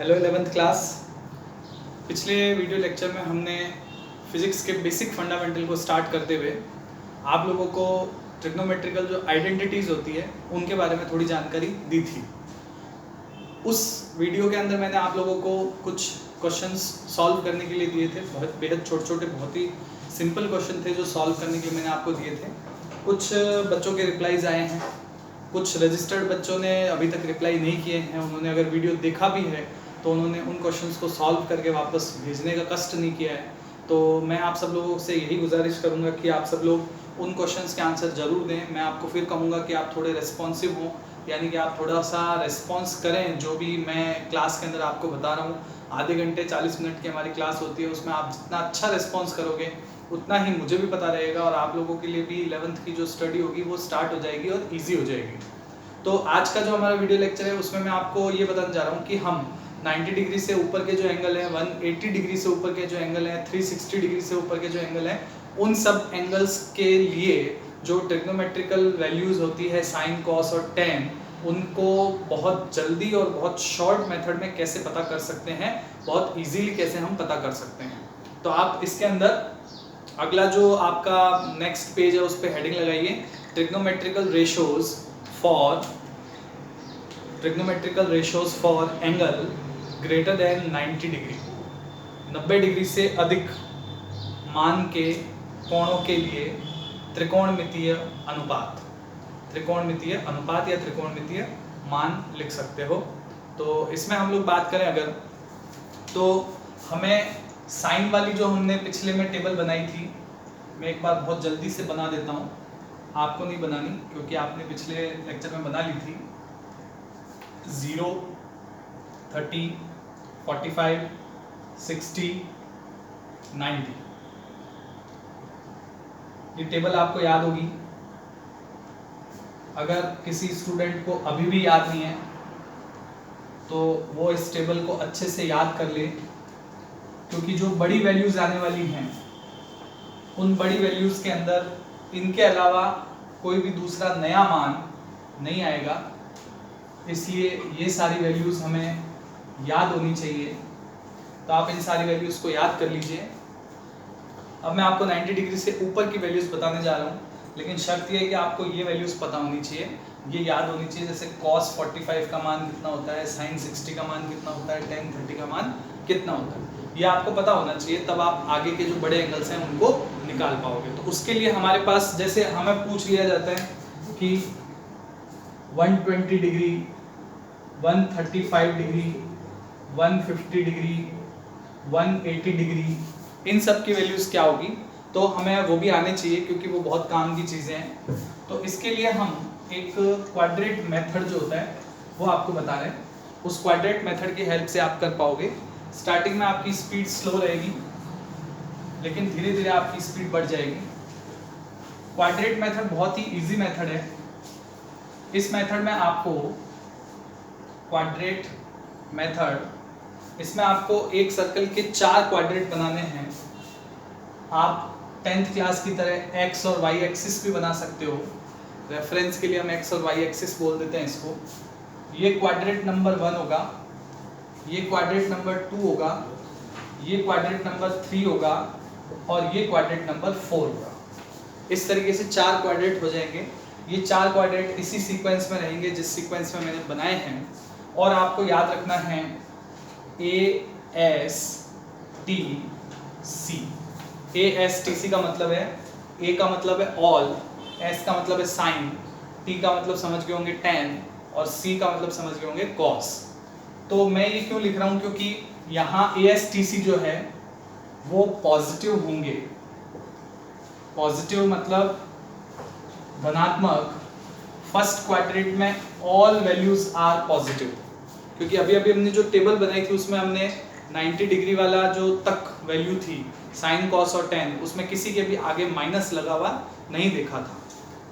Hello 11th class. पिछले video lecture में हमने फिजिक्स के बेसिक फंडामेंटल को स्टार्ट करते हुए आप लोगों को ट्रिग्नोमेट्रिकल जो आइडेंटिटीज़ होती है उनके बारे में थोड़ी जानकारी दी थी। उस वीडियो के अंदर मैंने आप लोगों को कुछ क्वेश्चंस सॉल्व करने के लिए दिए थे। बहुत बेहद छोटे छोटे बहुत ही सिंपल क्वेश्चन थे जो सॉल्व करने के लिए मैंने आपको दिए थे। कुछ बच्चों के रिप्लाईज आए हैं, कुछ रजिस्टर्ड बच्चों ने अभी तक रिप्लाई नहीं किए हैं। उन्होंने अगर वीडियो देखा भी है तो उन्होंने उन क्वेश्चंस को सॉल्व करके वापस भेजने का कष्ट नहीं किया है। तो मैं आप सब लोगों से यही गुजारिश करूंगा कि आप सब लोग उन क्वेश्चंस के आंसर ज़रूर दें। मैं आपको फिर कहूँगा कि आप थोड़े रिस्पॉन्सिव हों, यानी कि आप थोड़ा सा रिस्पॉन्स करें जो भी मैं क्लास के अंदर आपको बता रहा हूँ। आधे घंटे 40 मिनट की हमारी क्लास होती है, उसमें आप जितना अच्छा रिस्पॉन्स करोगे उतना ही मुझे भी पता रहेगा और आप लोगों के लिए भी 11th की जो स्टडी होगी वो स्टार्ट हो जाएगी और ईजी हो जाएगी। तो आज का जो हमारा वीडियो लेक्चर है उसमें मैं आपको ये बताने जा रहा हूँ कि हम 90 डिग्री से ऊपर के जो एंगल हैं, 180 डिग्री से ऊपर के जो एंगल हैं, 360 डिग्री से ऊपर के जो एंगल हैं, उन सब एंगल्स के लिए जो ट्रिग्नोमेट्रिकल वैल्यूज़ होती है साइन, कॉस और टेन, उनको बहुत जल्दी और बहुत शॉर्ट मेथड में कैसे पता कर सकते हैं, बहुत ईजीली कैसे हम पता कर सकते हैं। तो आप इसके अंदर अगला जो आपका नेक्स्ट पेज है उस पर हेडिंग लगाइए, trigonometrical ratios for angle greater than 90 degree. 90 degree से अधिक मान के कोणों के लिए त्रिकोणमितीय अनुपात या त्रिकोणमितीय मान लिख सकते हो। तो इसमें हम लोग बात करें अगर, तो हमें साइन वाली जो हमने पिछले में टेबल बनाई थी, मैं एक बार बहुत जल्दी से बना देता हूँ, आपको नहीं बनानी क्योंकि आपने पिछले लेक्चर में बना ली थी। 0, 30, 45, 60, 90, ये टेबल आपको याद होगी। अगर किसी स्टूडेंट को अभी भी याद नहीं है तो वो इस टेबल को अच्छे से याद कर ले, क्योंकि जो बड़ी वैल्यूज आने वाली हैं उन बड़ी वैल्यूज के अंदर इनके अलावा कोई भी दूसरा नया मान नहीं आएगा, इसलिए ये सारी वैल्यूज हमें याद होनी चाहिए। तो आप इन सारी वैल्यूज को याद कर लीजिए। अब मैं आपको 90 डिग्री से ऊपर की वैल्यूज बताने जा रहा हूँ, लेकिन शर्त ये है कि आपको ये वैल्यूज पता होनी चाहिए, ये याद होनी चाहिए। जैसे cos 45 का मान कितना होता है, sin 60 का मान कितना होता है, tan 30 का मान कितना होता है, ये आपको पता होना चाहिए। तब आप आगे के जो बड़े एंगल्स हैं उनको निकाल पाओगे। तो उसके लिए हमारे पास, जैसे हमें पूछ लिया जाता है कि 120 डिग्री, 135 डिग्री, 150 डिग्री, 180 डिग्री, इन सब की वैल्यूज क्या होगी, तो हमें वो भी आने चाहिए क्योंकि वो बहुत काम की चीज़ें हैं। तो इसके लिए हम एक क्वाड्रेट मेथड जो होता है वो आपको बता रहे हैं। उस क्वाड्रेट मेथड की हेल्प से आप कर पाओगे। स्टार्टिंग में आपकी स्पीड स्लो रहेगी, लेकिन धीरे धीरे आपकी स्पीड बढ़ जाएगी। क्वाड्रेट मेथड बहुत ही इजी मेथड है। इस मेथड में आपको क्वाड्रेट मेथड, इसमें आपको एक सर्कल के 4 क्वाड्रेट बनाने हैं। आप 10th क्लास की तरह एक्स और वाई एक्सिस भी बना सकते हो। रेफरेंस के लिए हम एक्स और वाई एक्सिस बोल देते हैं इसको। ये क्वाड्रेट नंबर 1 होगा, ये क्वाड्रेट नंबर 2 होगा, ये क्वाड्रेट नंबर 3 होगा और ये क्वाड्रेट नंबर 4 होगा। इस तरीके से 4 क्वाड्रेट हो जाएंगे। ये 4 क्वाड्रेट इसी सीक्वेंस में रहेंगे जिस सीक्वेंस में मैंने बनाए हैं। और आपको याद रखना है ASTC। ASTC का मतलब है, A का मतलब है ऑल, S का मतलब है साइन, T का मतलब समझ गए होंगे tan और C का मतलब समझ गए होंगे cos। तो मैं ये क्यों लिख रहा हूँ, क्योंकि यहाँ ASTC जो है वो पॉजिटिव होंगे। पॉजिटिव मतलब धनात्मक। फर्स्ट क्वाड्रेंट में ऑल वैल्यूज आर पॉजिटिव, क्योंकि अभी अभी हमने जो टेबल बनाई थी उसमें हमने 90 डिग्री वाला जो तक वैल्यू थी साइन, कॉस और टेन, उसमें किसी के भी आगे माइनस लगा हुआ नहीं देखा था।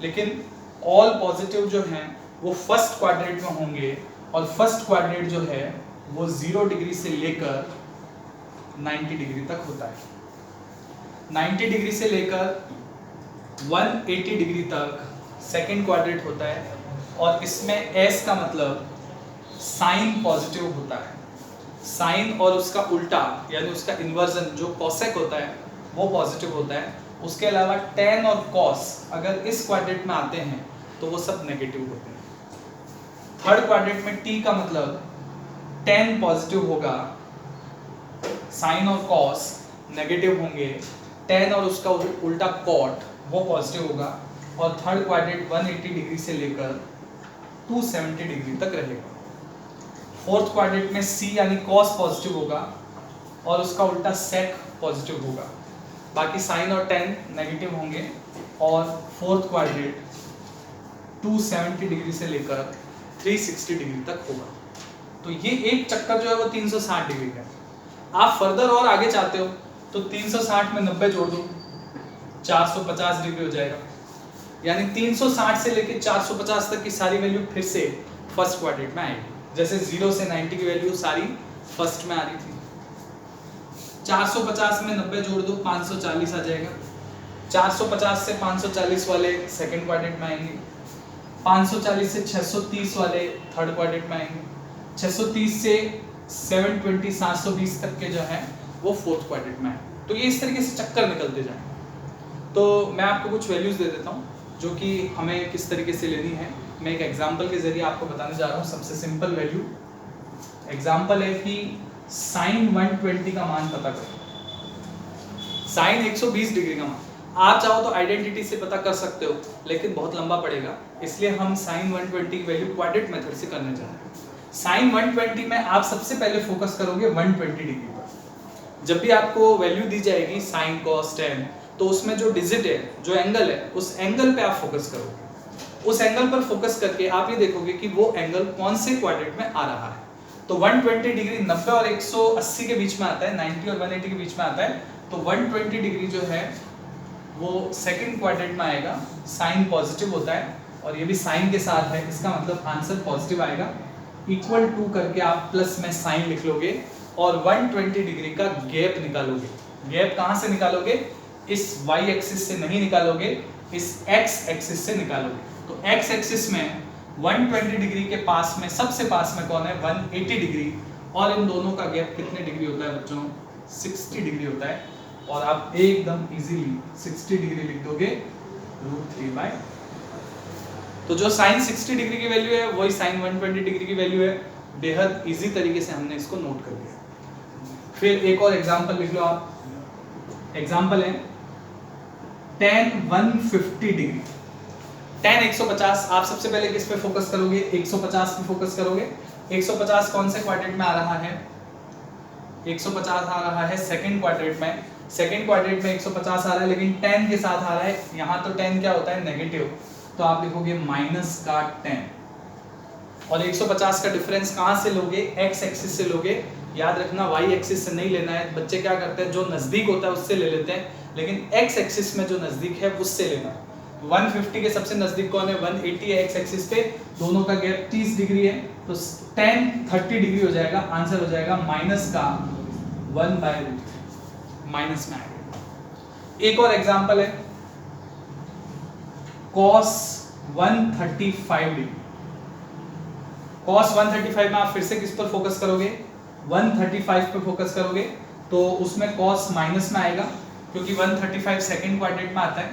लेकिन ऑल पॉजिटिव जो हैं वो फर्स्ट क्वाड्रेंट में होंगे, और फर्स्ट क्वाड्रेंट जो है वो 0 डिग्री से लेकर 90 डिग्री तक होता है। 90 डिग्री से लेकर 180 डिग्री तक सेकेंड क्वाड्रेंट होता है, और इसमें S का मतलब साइन पॉजिटिव होता है। साइन और उसका उल्टा यानी उसका इन्वर्जन जो कोसेक होता है वो पॉजिटिव होता है। उसके अलावा टेन और कॉस अगर इस क्वाड्रेंट में आते हैं तो वो सब नेगेटिव होते हैं। थर्ड क्वाड्रेंट में टी का मतलब टेन पॉजिटिव होगा, साइन और कॉस नेगेटिव होंगे, टेन और उसका उल्टा कॉट वो पॉजिटिव होगा, और थर्ड क्वाड्रेंट 180 डिग्री से लेकर 270 डिग्री तक रहेगा। फोर्थ क्वाड्रेंट में सी यानी कॉस पॉजिटिव होगा और उसका उल्टा सेक पॉजिटिव होगा, बाकी साइन और टेन नेगेटिव होंगे, और फोर्थ क्वाड्रेंट 270 डिग्री से लेकर 360 डिग्री तक होगा। तो ये एक चक्कर जो है वो 360 डिग्री का है। आप फर्दर और आगे चाहते हो तो 360 में 90 जोड़ दो, 450 डिग्री हो जाएगा। यानी 360 से लेकर 450 तक की सारी वैल्यू फिर से फर्स्ट क्वाड्रेंट में आएगी। जैसे 0 से 90 की वैल्यू सारी फर्स्ट में आ रही थी। 450 में 90 जोड़ दो, 540 आ जाएगा। 450 से 540 वाले सेकंड क्वाड्रेंट में आएंगे, 540 से 630 वाले थर्ड क्वाड्रेंट में आएंगे, 630 से 720 720 तक के जो है वो फोर्थ क्वाड्रेंट में आएंगे। तो ये इस तरीके से चक्कर निकलते जाएंगे। तो मैं आपको कुछ वैल्यूज दे देता हूँ जो कि हमें किस तरीके से लेनी है। मैं एक एग्जांपल के जरिए आपको बताने जा रहा हूँ। सबसे सिंपल वैल्यू एग्जांपल है कि साइन 120 का मान पता करो। साइन 120 डिग्री का मान आप चाहो तो आइडेंटिटी से पता कर सकते हो, लेकिन बहुत लंबा पड़ेगा, इसलिए हम साइन 120 की वैल्यू क्वाड्रेंट मेथड से करने जा रहे हैं। साइन 120 में आप सबसे पहले फोकस करोगे 120 डिग्री पर। जब भी आपको वैल्यू दी जाएगी साइन कॉस टेन, तो उसमें जो डिजिट है, जो एंगल है, उस एंगल पे आप फोकस करोगे। उस एंगल पर फोकस करके आप ये देखोगे कि वो एंगल कौन से क्वाड्रेंट में आ रहा है। तो 120 डिग्री 90 और 180 के बीच में आता है, 90 और 180 के बीच में आता है। तो 120 डिग्री जो है वो सेकंड क्वाड्रेंट में आएगा। साइन पॉजिटिव होता है और ये भी साइन के साथ है, इसका मतलब आंसर पॉजिटिव आएगा। इक्वल टू करके आप प्लस में साइन लिख लोगे और 120 डिग्री का गैप निकालोगे। गैप कहाँ से निकालोगे? इस y एक्सिस से नहीं निकालोगे, इस x एक्सिस से निकालोगे। तो x एक्सिस में 120 डिग्री के पास में सबसे पास में कौन है? 180 डिग्री। और इन दोनों का गैप कितने डिग्री होता है बच्चों? 60 डिग्री होता है। और आप एकदम इजीली 60 डिग्री लिख दोगे √3/। तो जो साइन 60 डिग्री की वैल्यू है वही साइन 120 डिग्री की वैल्यू है। बेहद इजी तरीके से हमने इसको नोट कर लिया। फिर एक और एग्जांपल लिख लो आप। एग्जांपल है tan 150 डिग्री। tan 150 आप सबसे पहले किस पे फोकस करोगे? 150 पे फोकस करोगे। 150 कौन से क्वाड्रेंट में आ रहा है? 150 आ रहा है सेकंड क्वाड्रेंट में। सेकंड क्वाड्रेंट में 150 आ रहा है, लेकिन tan के साथ आ रहा है। यहाँ तो tan क्या होता है? नेगेटिव। तो आप लिखोगे माइनस का 10। और 150 का डिफरेंस कहाँ से लोगे? x एक्सिस से लोगे। याद रखना y एक्सिस से नहीं लेना है। बच्चे क्या करते हैं, जो नजदीक होता है उससे ले लेते हैं, लेकिन x एक्सिस में जो नजदीक है उससे लेना। 150 के सबसे नजदीक कौन है? 180 है x एक्सिस पे। दोनों का गैप 30 डिग्री है, तो tan 30 डिग्री हो जाएगा। आंसर हो जाएगा माइनस का 1/√3। माइनस में आएगा। एक और एग्जांपल है cos 135 डिग्री। cos 135 में आप फिर से किस पर फोकस करोगे? 135 पे फोकस करोगे। तो उसमें cos माइनस में आएगा, क्योंकि 135 सेकंड क्वाड्रेंट में आता है।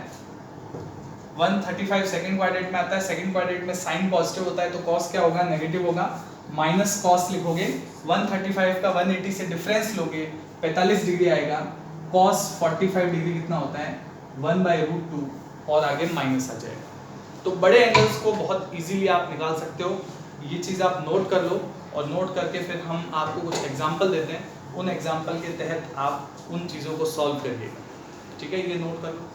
135 सेकंड क्वाड्रेंट में आता है। सेकंड क्वाड्रेंट में साइन पॉजिटिव होता है, तो cos क्या होगा? नेगेटिव होगा। माइनस cos लिखोगे। 135 का 180 से डिफरेंस लोगे, 45 डिग्री आएगा। cos 45 डिग्री कितना होता है? 1/√2 और आगे माइनस आ जाएगा। तो बड़े एंगल्स को बहुत इजीली आप निकाल सकते हो। ये चीज़ आप नोट कर लो, और नोट करके फिर हम आपको कुछ एग्जांपल देते हैं। उन एग्जांपल के तहत आप उन चीज़ों को सॉल्व करिएगा। ठीक है, ये नोट कर लो।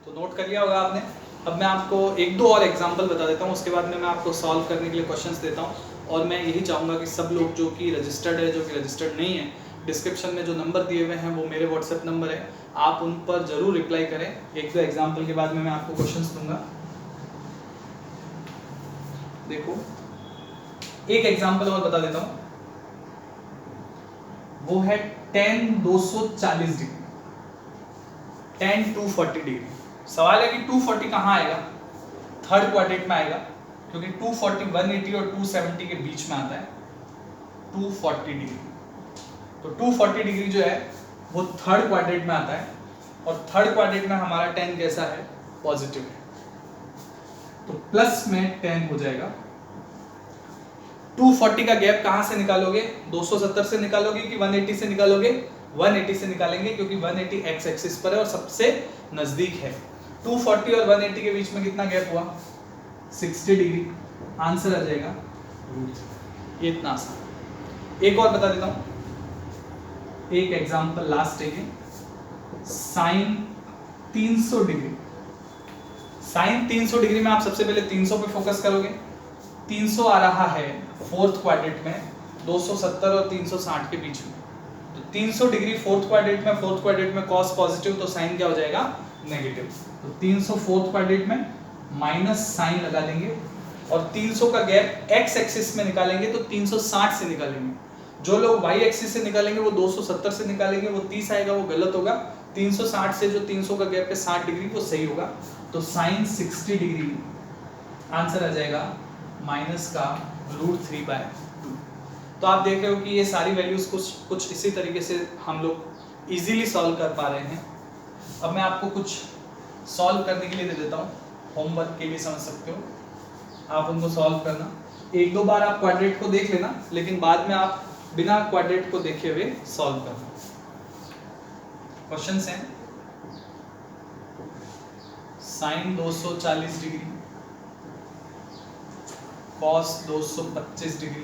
तो नोट कर लिया होगा आपने। अब मैं आपको एक दो और एग्जांपल बता देता हूँ, उसके बाद में मैं आपको सॉल्व करने के लिए क्वेश्चंस देता हूँ। और मैं यही चाहूँगा कि सब लोग जो कि रजिस्टर्ड है, जो कि रजिस्टर्ड नहीं है, डिस्क्रिप्शन में जो नंबर दिए हुए हैं वो मेरे व्हाट्सएप नंबर है, आप उन पर जरूर रिप्लाई करें। एक दो एग्जांपल के बाद में मैं आपको क्वेश्चंस दूंगा। देखो एक एग्जांपल और बता देता हूँ, वो है tan 240 डिग्री, tan 240 डिग्री। सवाल है कि 240 कहाँ आएगा? थर्ड क्वाड्रेंट में आएगा, क्योंकि 240 180 और 270 के बीच में आता है। 240 डिग्री। तो 240 डिग्री जो है वो थर्ड क्वाड्रेंट में आता है, और थर्ड क्वाड्रेंट में हमारा tan कैसा है, पॉजिटिव है, तो प्लस में tan हो जाएगा। 240 का गैप कहां से निकालोगे, 270 से निकालोगे कि 180 से निकालोगे, 180 से निकालेंगे, क्योंकि 180 एक्स एक्सिस पर है और सबसे नजदीक है। 240 और 180 के बीच में कितना गैप हुआ, 60 डिग्री। आंसर आ जाएगा √3। ये इतना आसान। एक और बता देता हूं, एक एग्जांपल लास्ट है, साइन 300 डिग्री। साइन 300 डिग्री में आप सबसे पहले 300 पे फोकस करोगे। 300 आ रहा है फोर्थ क्वाड्रेंट में, 270 और 360 के बीच में। तो 300 डिग्री फोर्थ क्वाड्रेंट में कॉस पॉजिटिव, तो साइन क्या हो जाएगा, नेगेटिव। तो 300 फोर्थ क्वाड्रेंट में माइनस साइन लगा देंगे, और 300 का गैप एक्स एक्सिस में निकालेंगे तो 360 से निकालेंगे। जो लोग वाई एक्सिस से निकालेंगे वो 270 से निकालेंगे, वो 30 आएगा, वो गलत होगा। 360 से जो 300 का गैप है 60 डिग्री, वो सही होगा। तो साइन 60 डिग्री आंसर आ जाएगा माइनस का √3/2। तो आप देख रहे हो कि ये सारी वैल्यूज कुछ इसी तरीके से हम लोग इजीली सॉल्व कर पा रहे हैं। अब मैं आपको कुछ सॉल्व करने के लिए दे देता हूँ, होमवर्क के लिए समझ सकते हो, आप उनको सॉल्व करना। एक दो बार आप क्वाड्रेंट को देख लेना, लेकिन बाद में आप बिना क्वाड्रेंट को देखे हुए सॉल्व करना। क्वेश्चंस हैं, sine 240 degree, cos 225 degree,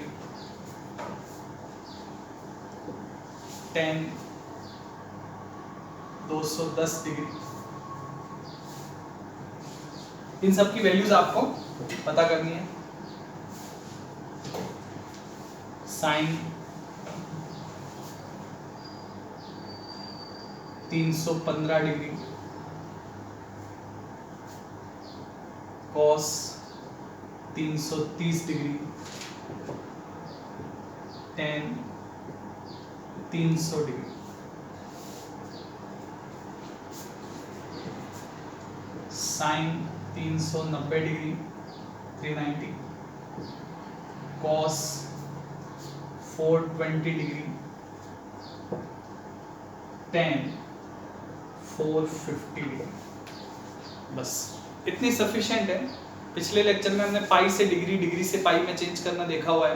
tan 210 degree. इन सब की वैल्यूज आपको पता करनी है। Sine 315 degree, cos 330 degree, tan 300 degree. Sine 390 degree 390, cos 420 degree, tan 450 degree. बस इतनी सफिशिएंट है। पिछले लेक्चर में हमने पाई से डिग्री, डिग्री से पाई में चेंज करना देखा हुआ है,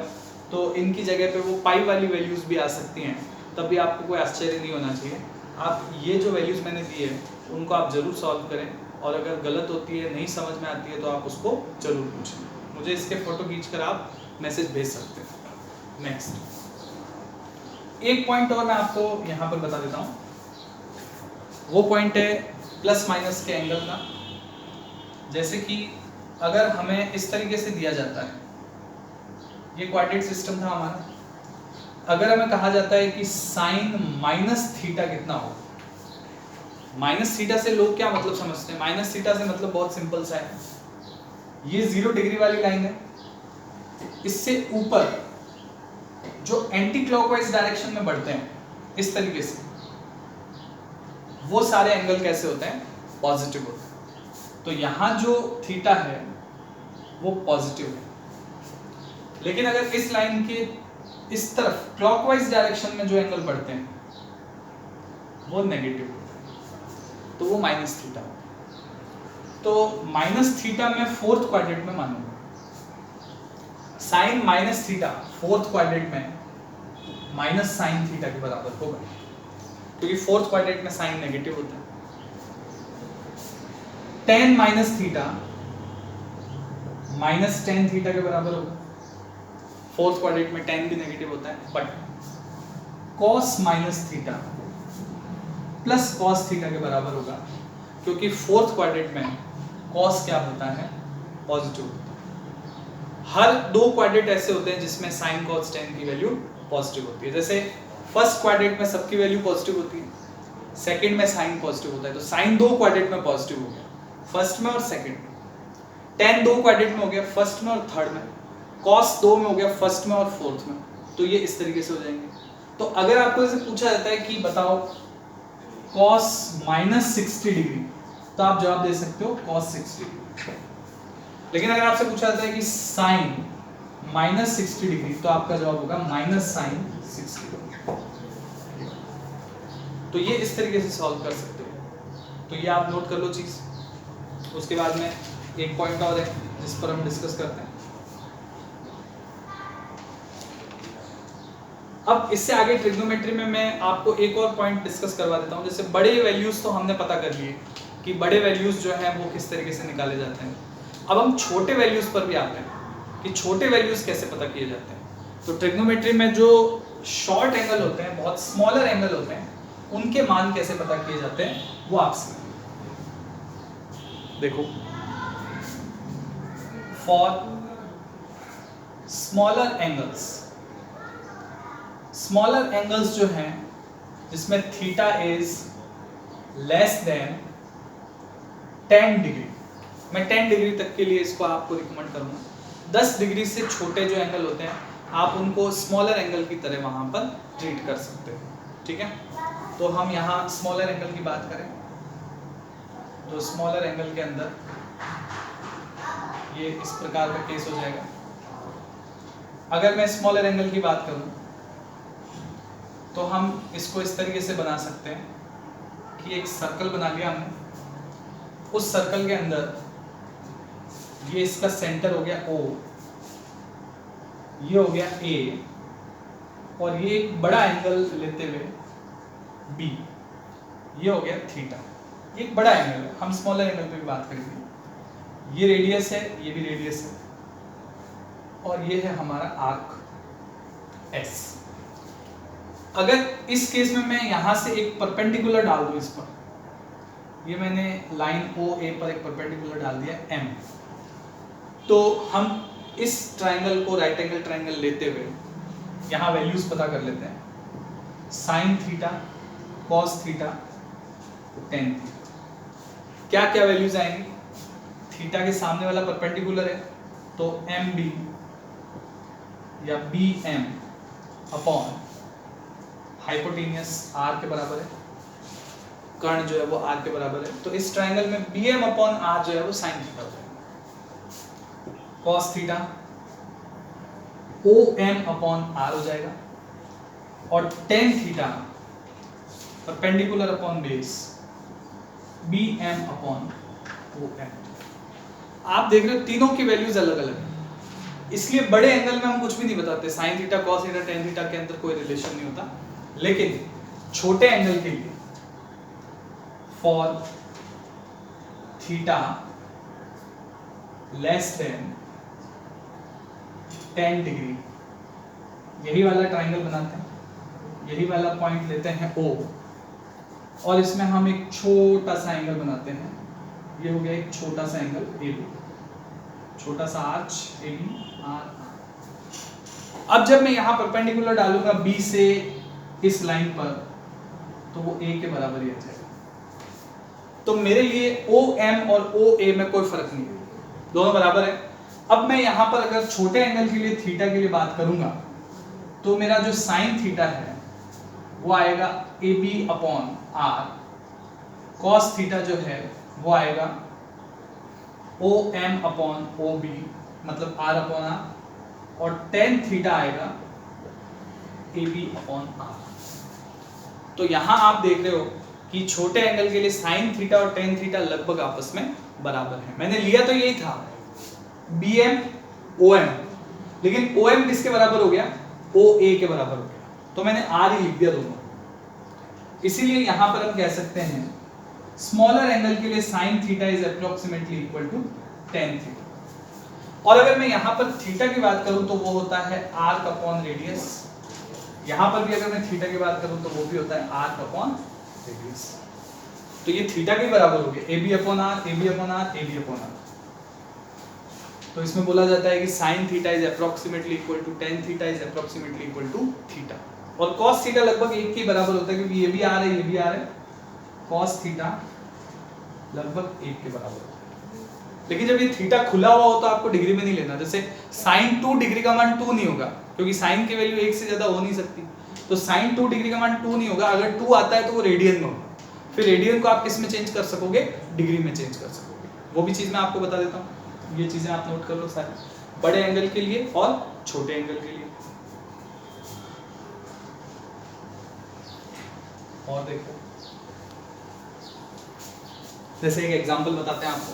तो इनकी जगह पे वो पाई वाली वैल्यूज भी आ सकती हैं, तब भी आपको कोई आश्चर्य नहीं होना चाहिए। आप ये जो वैल्यूज मैंने दी है उनको आप ज़रूर सॉल्व करें, और अगर गलत होती है, नहीं समझ में आती है, तो आप उसको ज़रूर पूछें। मुझे इसके फ़ोटो खींच कर आप मैसेज भेज सकते हैं। नेक्स्ट एक पॉइंट और मैं आपको यहाँ पर बता देता हूँ, वो पॉइंट है प्लस माइनस के एंगल का। जैसे कि अगर हमें इस तरीके से दिया जाता है, ये क्वाड्रेंट सिस्टम था हमारा, अगर हमें कहा जाता है कि साइन माइनस थीटा कितना हो। माइनस थीटा से लोग क्या मतलब समझते हैं, माइनस थीटा से मतलब बहुत सिंपल सा है, ये 0 डिग्री वाली लाइन है, इससे ऊपर जो एंटी क्लॉकवाइज डायरेक्शन में बढ़ते हैं इस तरीके से, वो सारे एंगल कैसे होते हैं, पॉजिटिव होते हैं। तो यहाँ जो थीटा है वो पॉजिटिव है, लेकिन अगर इस लाइन के इस तरफ क्लॉकवाइज डायरेक्शन में जो एंगल बढ़ते हैं वो नेगेटिव होते हैं, तो वो माइनस थीटा होता है। तो माइनस थीटा में फोर्थ क्वाड्रेंट में मानूंगा, sine minus theta fourth quadrant में माइनस साइन थीटा के बराबर होगा, क्योंकि फोर्थ क्वाड्रेंट में साइन नेगेटिव होता है। tan minus theta minus tan theta के बराबर होगा, फोर्थ क्वाड्रेंट में tan भी नेगेटिव होता है। But cos minus theta plus cos theta के बराबर होगा, क्योंकि फोर्थ क्वाड्रेंट में cos क्या होता है, पॉजिटिव होता है। हर दो क्वाड्रेंट ऐसे होते हैं जिसमें sin cos tan की वैल्यू पॉजिटिव होती है। जैसे फर्स्ट क्वाड्रेंट में सबकी वैल्यू पॉजिटिव होती है, सेकंड में साइन पॉजिटिव होता है, तो साइन दो क्वाड्रेंट में पॉजिटिव हो गया, फर्स्ट में और सेकंड में। tan दो क्वाड्रेंट में हो गया, फर्स्ट में और थर्ड में। cos दो में हो गया, फर्स्ट में और फोर्थ में। तो ये इस तरीके से हो जाएंगे। तो अगर आपको ऐसे पूछा जाता है कि बताओ cos माइनस 60 डिग्री, तो आप जवाब दे सकते हो cos 60 डिग्री। लेकिन अगर आपसे पूछा जाता है कि साइन -60 डिग्री, तो आपका जवाब होगा -sin60 डिग्री। तो ये इस तरीके से सॉल्व कर सकते हो, तो ये आप नोट कर लो चीज। उसके बाद में एक पॉइंट और है जिस पर हम डिस्कस करते हैं। अब इससे आगे ट्रिग्नोमेट्री में मैं आपको एक और पॉइंट डिस्कस करवा देता हूँ। जैसे बड़े वैल्यूज तो हमने पता कर लिए कि बड़े वैल्यूज जो हैं वो किस तरीके से निकाले जाते हैं। अब हम छोटे वैल्यूज पर भी आते हैं कि छोटे वैल्यूज कैसे पता किए जाते हैं। तो ट्रिग्नोमेट्री में जो शॉर्ट एंगल होते हैं, बहुत स्मॉलर एंगल होते हैं, उनके मान कैसे पता किए जाते हैं वो आपसे देखो। फॉर स्मॉलर एंगल्स जो हैं जिसमें theta is less than 10 degree, मैं 10 डिग्री तक के लिए इसको आपको रिकमेंड करूंगा। 10 डिग्री से छोटे जो एंगल होते हैं आप उनको स्मॉलर एंगल की तरह वहां पर ट्रीट कर सकते हो, ठीक है। तो हम यहाँ स्मॉलर एंगल की बात करें तो स्मॉलर एंगल के अंदर ये इस प्रकार का केस हो जाएगा। अगर मैं स्मॉलर एंगल की बात करूं तो हम इसको इस तरीके से बना सकते हैं कि एक सर्कल बना लिया हमने, उस सर्कल के अंदर ये इसका सेंटर हो गया O, ये हो गया A, और ये एक बड़ा एंगल लेते हुए B, ये हो गया थीटा। ये एक बड़ा एंगल है, हम स्मॉलर एंगल पे भी बात करेंगे। ये रेडियस है, ये भी रेडियस है, और ये है हमारा आर्क S। अगर इस केस में मैं यहां से एक परपेंडिकुलर डाल दूं इस पर, ये मैंने लाइन OA पर एक परपेंडिकुलर डाल दिया M, तो हम इस ट्राइंगल को राइट एंगल ट्राइंगल लेते हुए यहाँ वैल्यूज पता कर लेते हैं। Sine theta, cos theta, tan theta, क्या क्या वैल्यूज आएंगी। थीटा के सामने वाला परपेंडिकुलर है तो MB या BM अपॉन हाइपोटेनियस R के बराबर है, कर्ण जो है वो R के बराबर है, तो इस ट्राइंगल में BM अपॉन R जो है वो साइन थीटा हो जाएगा। Cos theta OM upon R हो जाएगा, और tan theta perpendicular upon base BM upon OM। आप देख रहे हो तीनों की वैल्यूज अलग अलग है, इसलिए बड़े एंगल में हम कुछ भी नहीं बताते। Sine theta, cos theta, tan theta के अंदर कोई रिलेशन नहीं होता, लेकिन छोटे एंगल के लिए for theta less than 10 degree, यही वाला ट्राइंगल बनाते हैं, यही वाला पॉइंट लेते हैं O, और इसमें हम एक छोटा सा एंगल बनाते हैं। ये हो गया एक छोटा सा एंगल AB, छोटा सा आर्च AB R। अब जब मैं यहां परपेंडिकुलर डालूंगा B से इस लाइन पर, तो वो A के बराबर ही आ जाएगा। तो मेरे लिए OM और OA में कोई फर्क नहीं है, दोनों बराबर है। अब मैं यहां पर अगर छोटे एंगल के लिए थीटा के लिए बात करूंगा तो मेरा जो साइन थीटा है वो आएगा AB upon R, cos theta जो है वो आएगा OM अपॉन OB मतलब R अपॉन R, और टेन थीटा आएगा AB अपॉन R। तो यहां आप देख रहे हो कि छोटे एंगल के लिए साइन थीटा और टेन थीटा लगभग आपस में बराबर है। मैंने लिया तो यही था BM OM, लेकिन OM किसके बराबर हो गया, OA के बराबर हो गया, तो मैंने R ही लिख दिया दोनों। इसीलिए यहां पर हम कह सकते हैं स्मॉलर एंगल के लिए sine theta is approximately equal to tan theta. और अगर मैं यहां पर थीटा की बात करूं तो वो होता है आर्क अपॉन रेडियस। यहां पर भी अगर मैं थीटा की बात करूं तो वो भी होता है आर्क अपॉन रेडियस। तो ये थीटा के बराबर हो गया AB upon R, AB upon R, AB upon R। तो इसमें बोला जाता है कि sine theta is approximately equal to tan theta is approximately equal to theta, और कॉस थीटा लगभग एक के बराबर होता है क्योंकि ये भी R है, ये भी R है। कॉस थीटा लगभग एक के बराबर होता है। लेकिन जब ये थीटा खुला हुआ हो तो आपको डिग्री में नहीं लेना। जैसे साइन 2 डिग्री का मान 2 नहीं होगा, क्योंकि साइन की वैल्यू 1 से ज्यादा हो नहीं सकती, तो साइन 2 डिग्री का मान 2 नहीं होगा। अगर 2 आता है तो वो रेडियन में होगा, फिर रेडियन को आप किस में चेंज कर सकोगे, डिग्री में चेंज कर सकोगे। वो भी चीज़ मैं आपको बता देता हूँ, ये चीज़ें आप नोट कर लो सारी, बड़े एंगल के लिए और छोटे एंगल के लिए। और देखो जैसे एक एग्जांपल बताते हैं आपको।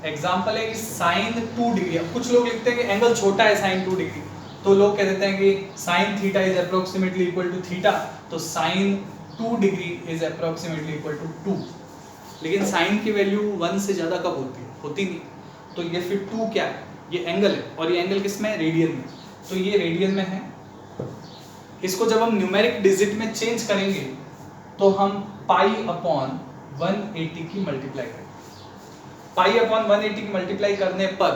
एग्जांपल है कि साइन 2 डिग्री। अब कुछ लोग लिखते हैं कि एंगल छोटा है साइन 2 डिग्री, तो लोग कह देते हैं कि sine theta is approximately equal to theta, तो sine 2 degree is approximately equal to 2। लेकिन साइन की वैल्यू 1 से ज़्यादा कब होती है? होती नहीं। तो ये फिर 2 क्या है? ये एंगल है, और ये एंगल किस में है? रेडियन में। तो ये रेडियन में है। इसको जब हम न्यूमेरिक डिजिट में चेंज करेंगे तो हम पाई अपॉन 180 की मल्टीप्लाई करेंगे। पाई अपॉन 180 की मल्टीप्लाई करने पर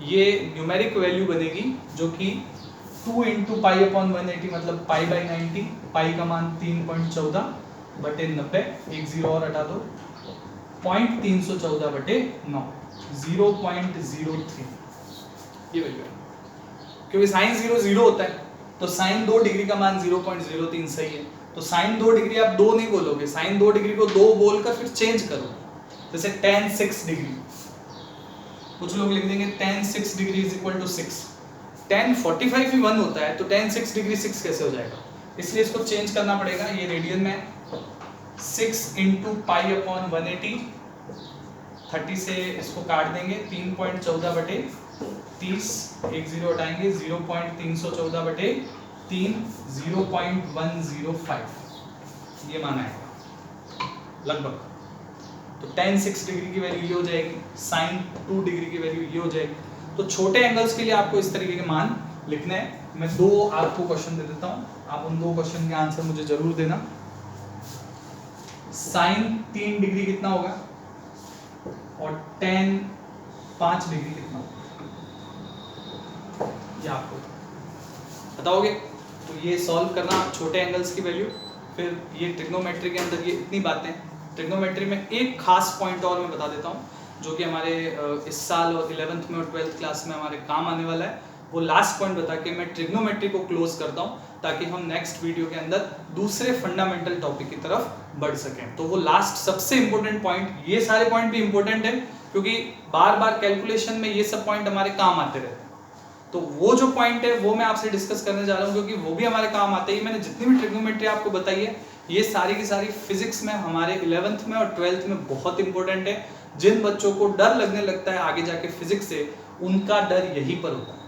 ये न्यूमेरिक वैल्यू बनेगी जो कि 2 इंटू पाई अपॉन 180 मतलब पाई बाई 90। पाई का मान 3.14 बटे 90, एक जीरो और हटा दो, 0.314 बटे 9, 0.03 ये वैल्यू है। क्योंकि साइन 0 0 होता है, तो साइन 2 डिग्री का मान 0.03 सही है। तो साइन 2 डिग्री आप 2 नहीं बोलोगे, साइन 2 डिग्री को 2 बोलकर फिर चेंज करो। जैसे tan 6 डिग्री, कुछ लोग लिख देंगे tan 6 degree is equal to 6। tan 45 ही 1 होता है, तो tan 6 डिग्री 6 कैसे हो जाएगा? इसलिए इसको चेंज करना पड़ेगा। ये रेडियन में 6 इंटू पाई अपॉन 180, 30 से इसको काट देंगे, 3.14 बटे 30, एक जीरो हटाएंगे, 0.314 बटे 3, 0.105 ये माना है लगभग। तो tan 6 डिग्री की वैल्यू ये हो जाएगी, sin 2 डिग्री की वैल्यू ये हो जाएगी। तो छोटे एंगल्स के लिए आपको इस तरीके के मान लिखने हैं। मैं 2 आपको क्वेश्चन दे देता हूँ, आप उन 2 क्वेश्चन के आंसर मुझे जरूर देना। sin 3 डिग्री कितना होगा और tan 5 डिग्री कितना होगा, ये आपको बताओगे। तो ये सॉल्व करना छोटे एंगल्स की वैल्यू। फिर ये ट्रिग्नोमेट्री के अंदर ये इतनी बातें। ट्रिग्नोमेट्री में एक खास पॉइंट और मैं बता देता हूँ जो कि हमारे इस साल और 11th में और 12th क्लास में हमारे काम आने वाला है। वो लास्ट पॉइंट बता के मैं ट्रिग्नोमेट्री को क्लोज करता हूँ, ताकि हम नेक्स्ट वीडियो के अंदर दूसरे फंडामेंटल टॉपिक की तरफ बढ़ सकें। तो वो लास्ट सबसे इंपॉर्टेंट पॉइंट, ये सारे पॉइंट भी इंपॉर्टेंट है क्योंकि बार बार कैलकुलेशन में ये सब पॉइंट हमारे काम आते रहते हैं। तो वो जो पॉइंट है वो मैं आपसे डिस्कस करने जा रहा हूँ, क्योंकि वो भी हमारे काम आते ही। मैंने जितनी भी ट्रिग्नोमेट्री आपको बताई है ये सारी की सारी फिजिक्स में हमारे 11th में और 12th में बहुत इंपॉर्टेंट है। जिन बच्चों को डर लगने लगता है आगे जाके फिजिक्स से, उनका डर यहीं पर होता है।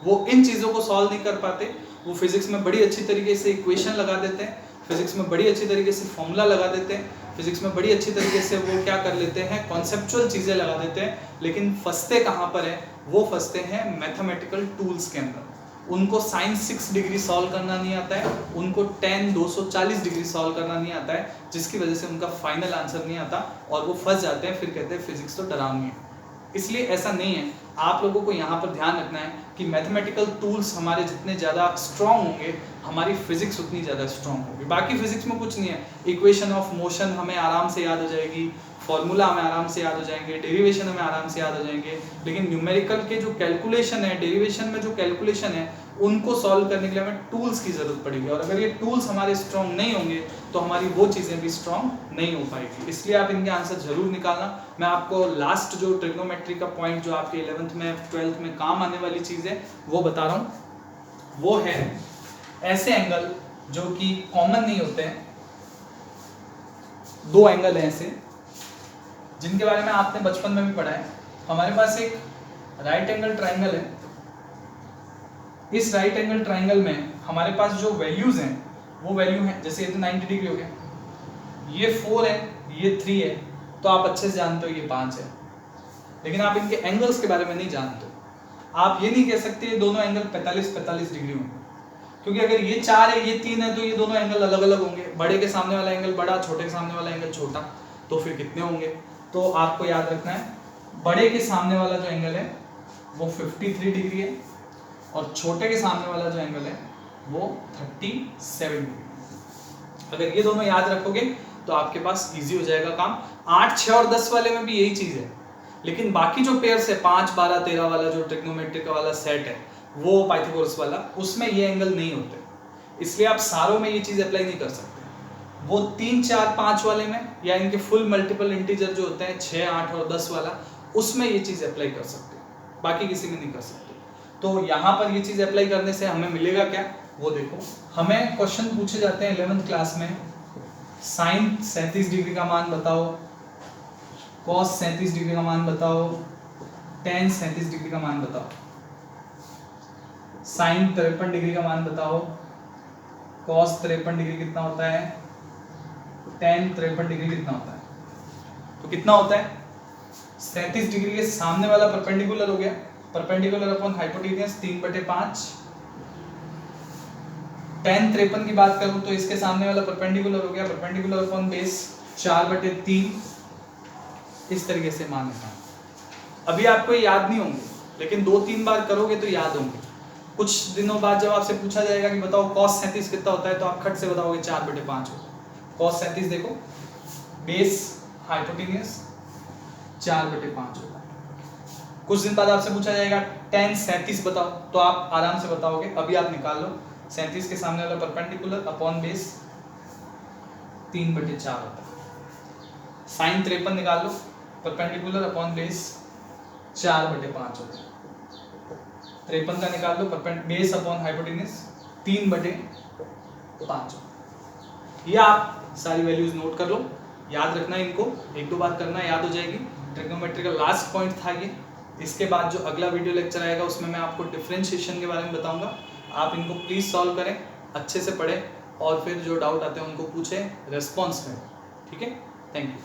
वो इन चीज़ों को सॉल्व नहीं कर पाते। वो फिजिक्स में बड़ी अच्छी तरीके से इक्वेशन लगा देते हैं, फिजिक्स में बड़ी अच्छी तरीके से फॉर्मूला लगा देते हैं, फिजिक्स में बड़ी अच्छी तरीके से वो क्या कर लेते हैं, कॉन्सेप्चुअल चीज़ें लगा देते हैं। लेकिन फंसते कहाँ पर है? वो फंसते हैं मैथमेटिकल टूल्स के अंदर। उनको sin 6 डिग्री सॉल्व करना नहीं आता है, उनको tan 240 डिग्री सॉल्व करना नहीं आता है, जिसकी वजह से उनका फाइनल आंसर नहीं आता और वो फंस जाते हैं। फिर कहते हैं फिजिक्स तो डरावनी है। इसलिए ऐसा नहीं है। आप लोगों को यहाँ पर ध्यान रखना है कि मैथमेटिकल टूल्स हमारे जितने ज़्यादा स्ट्रॉन्ग होंगे, हमारी फिजिक्स उतनी ज़्यादा स्ट्रॉन्ग होगी। बाकी फिजिक्स में कुछ नहीं है। इक्वेशन ऑफ मोशन हमें आराम से याद हो जाएगी, फॉर्मूला हमें आराम से याद हो जाएंगे, डेरिवेशन हमें आराम से याद हो जाएंगे। लेकिन न्यूमेरिकल के जो कैलकुलेशन है, डेरिवेशन में जो कैलकुलेशन है, उनको सॉल्व करने के लिए हमें टूल्स की ज़रूरत पड़ेगी। और अगर ये टूल्स हमारे स्ट्रॉन्ग नहीं होंगे तो हमारी वो चीज़ें भी स्ट्रॉन्ग नहीं हो पाएगी। इसलिए आप इनके आंसर जरूर निकालना। मैं आपको लास्ट जो ट्रिग्नोमेट्री का पॉइंट जो आपके 11th में 12th में काम आने वाली चीज़ है वो बता रहा हूँ। वो है ऐसे एंगल जो कि कॉमन नहीं होते हैं। 2 एंगल हैं ऐसे जिनके बारे में आपने बचपन में भी पढ़ा है। हमारे पास एक राइट एंगल ट्राइंगल है। इस राइट एंगल ट्राइंगल में हमारे पास जो वैल्यूज हैं वो वैल्यू हैं, जैसे ये तो 90 डिग्री हो गया, ये 4 है, ये 3 है, तो आप अच्छे से जानते हो ये 5 है। लेकिन आप इनके एंगल्स के बारे में नहीं जानते। आप ये नहीं कह सकते ये दोनों एंगल 45 डिग्री होंगे, क्योंकि अगर ये 4 है, ये 3 है, तो ये दोनों एंगल अलग अलग होंगे। बड़े के सामने वाला एंगल बड़ा, छोटे के सामने वाला एंगल छोटा, तो फिर कितने होंगे? तो आपको याद रखना है, बड़े के सामने वाला जो एंगल है वो 53 डिग्री है और छोटे के सामने वाला जो एंगल है वो 37 डिग्री। अगर ये दोनों याद रखोगे तो आपके पास इजी हो जाएगा काम। 8, 6 और 10 वाले में भी यही चीज़ है। लेकिन बाकी जो पेयर्स है 5, 12, 13 वाला जो ट्रिग्नोमेट्रिक वाला सेट है, वो पाइथागोरस वाला, उसमें ये एंगल नहीं होते। इसलिए आप सारों में ये चीज़ अप्लाई नहीं कर सकते। वो 3, 4, 5 वाले में या इनके फुल मल्टीपल इंटीजर जो होते हैं 6, 8 और 10 वाला, उसमें ये चीज़ अप्लाई कर सकते हैं, बाकी किसी में नहीं कर सकते। तो यहाँ पर ये चीज़ अप्लाई करने से हमें मिलेगा क्या वो देखो। हमें क्वेश्चन पूछे जाते हैं 11th क्लास में, साइन 37 डिग्री का मान बताओ, कॉस 37 डिग्री का मान बताओ, टेन 37 डिग्री का मान बताओ, साइन 53 डिग्री का मान बताओ, कॉस 53 डिग्री कितना होता है, टेन 53 डिग्री कितना होता है। तो कितना होता है, 37 डिग्री के सामने वाला परपेंडिकुलर हो गया, परपेंडिकुलर अपॉन हाइपोटेन्यूज 3/5। टेन 53 की बात करूं तो इसके सामने वाला परपेंडिकुलर हो गया, परपेंडिकुलर अपॉन बेस 4/3। इस तरीके से मान लेना। अभी आपको ये याद नहीं होंगे, लेकिन 2-3 बार करोगे तो याद होंगे। कुछ दिनों बाद जब आपसे पूछा जाएगा कि बताओ कॉस 37 कितना होता है, तो आप खट से बताओगे 4/5 होता है। कॉस 37 देखो, बेस हाइपोटेन्यूज 4/5 होता है। कुछ दिन बाद आपसे पूछा जाएगा टेन 37 बताओ, तो आप आराम से बताओगे, अभी आप निकाल लो। 37 के सामने वाला परपेंडिकुलर अपॉन बेस 3/4 होता है। साइन 53 निकाल लो, परपेंडिकुलर अपॉन बेस 4/5 होता है। 53 का निकाल लो, बेस अपॉन हाइपोटेन्यूज 3/5। ये आप सारी वैल्यूज नोट कर लो, याद रखना इनको, 1-2 बार करना, याद हो जाएगी। ट्रिग्नोमेट्री का लास्ट पॉइंट था ये। इसके बाद जो अगला वीडियो लेक्चर आएगा उसमें मैं आपको डिफरेंशिएशन के बारे में बताऊंगा। आप इनको प्लीज़ सॉल्व करें, अच्छे से पढ़ें और फिर जो डाउट आते हैं उनको पूछें, रेस्पॉन्स करें। ठीक है, थैंक यू।